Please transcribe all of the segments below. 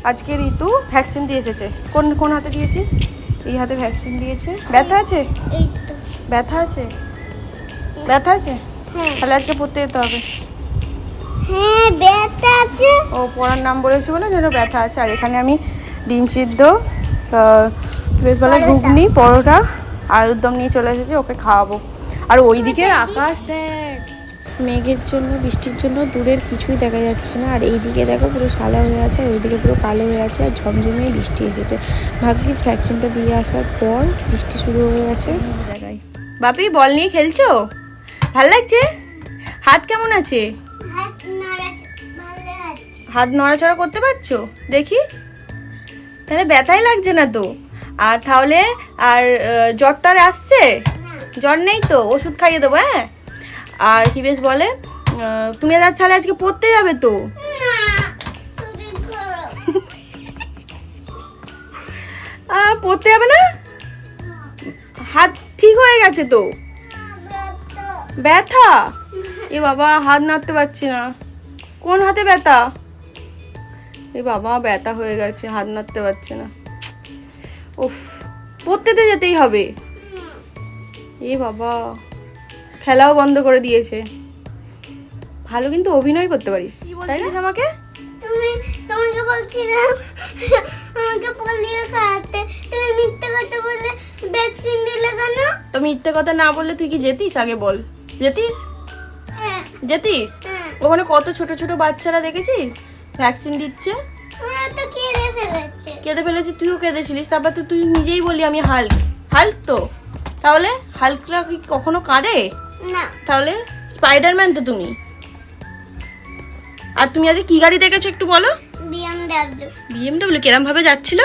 আজকে ঋতু ভ্যাকসিন দিয়ে এসেছে। কোন কোন হাতে দিয়েছিস? এই হাতে ভ্যাকসিন দিয়েছে। ব্যথা আছে? এই তো ব্যথা আছে? ব্যথা আছে? হ্যাঁ তাহলে আজকে পড়তে যেতে হবে। হ্যাঁ ব্যথা আছে। ও পড়ার নাম বলেছি বলে যেন ব্যথা আছে। আর এখানে আমি ডিম সিদ্ধ, বেশ ভালো ঘুগনি, পরোটা, আলুর দম নিয়ে চলে এসেছি, ওকে খাওয়াবো। আর ওইদিকে আকাশ দেখ, মেঘের জন্য, বৃষ্টির জন্য দূরের কিছুই দেখা যাচ্ছে না। আর এইদিকে দেখো পুরো সাদা হয়ে আছে, আর ওইদিকে পুরো কালো হয়ে আছে, আর ঝমঝমিয়ে বৃষ্টি এসেছে। ভাগ্যিস ভ্যাকসিনটা দিয়ে আসার পর বৃষ্টি শুরু হয়ে গেছে। বাপি বল নিয়ে খেলছো? ভাল লাগছে? হাত কেমন আছে? হাত নড়াচড়া করতে পারছো? দেখি। তাহলে ব্যথাই লাগছে না তো? আর তাহলে আর জ্বরটার আসছে? জ্বর নেই তো? ওষুধ খাইয়ে দেবো। হ্যাঁ। আর কি বেশ বলে, তুমি তাহলে আজকে পড়তে যাবে তো? পড়তে যাবে না? হাত ঠিক হয়ে গেছে তো? ব্যথা? এ বাবা, হাত নাড়তে পারছি না। কোন হাতে ব্যথা? এ বাবা, ব্যথা হয়ে গেছে, হাত নাড়তে পারছে না। উফ, পড়তে তো যেতেই হবে। এ বাবা, খেলাও বন্ধ করে দিয়েছে। ভালো কিন্তু অভিনয় করতে পারিস। কি বলছিস আমাকে? তোমাকে বলছিলাম আমাকে পোলিও খাওয়াতে, তুমি মিথ্যে কথা বলে ভ্যাকসিন দিলে কেন? তো মিথ্যে কথা না বললে তুই কি যেতিস? আগে বল, যেতিস? হ্যাঁ যেতিস? হ্যাঁ। ওখানে কত ছোট ছোট বাচ্চারা দেখেছিস ভ্যাকসিন দিচ্ছে। ওরা তো কেঁদে ফেলেছে। কেঁদে ফেলেছে, তুইও কেঁদেছিলিস। তারপর তো তুই নিজেই বলি আমি হাল্ক। হাল্ক তো? তাহলে হাল্করা কি কখনো কাঁদে? না। তাহলে স্পাইডারম্যান তো তুমি। আর তুমি আজ কি গাড়ি দেখেছো একটু বলো? বিএমডব্লিউ। বিএমডব্লিউ কেরম ভাবে যাচ্ছিল?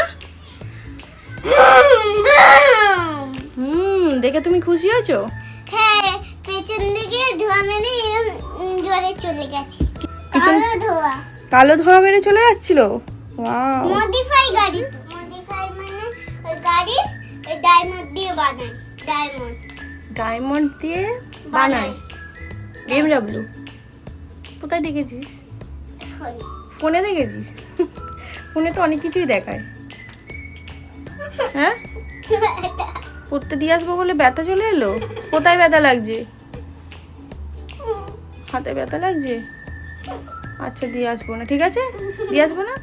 দেখে তুমি খুশি হয়েছো? হ্যাঁ, পেছন দিকে ধোঁয়া মেরে জোরে চলে গেছে। পিছন- কালো ধোঁয়া। কালো ধোঁয়া মেরে চলে যাচ্ছিল। ওয়াও, মডিফাই গাড়ি তো। মডিফাই মানে ওই গাড়ি ওই ডায়মন্ড দিয়ে বানায়। ডায়মন্ড দিয়ে বানায় বিএমডব্লিউ। কোথায় দেখেছিস? ফোনে দেখেছিস? ফোনে তো অনেক কিছুই দেখায়। হ্যাঁ, পড়তে দিয়ে আসবো বলে ব্যথা চলে এলো? কোথায় ব্যথা লাগছে? হাতে ব্যথা লাগছে? আচ্ছা, দিয়ে আসবো না, ঠিক আছে, দিয়ে আসবো না।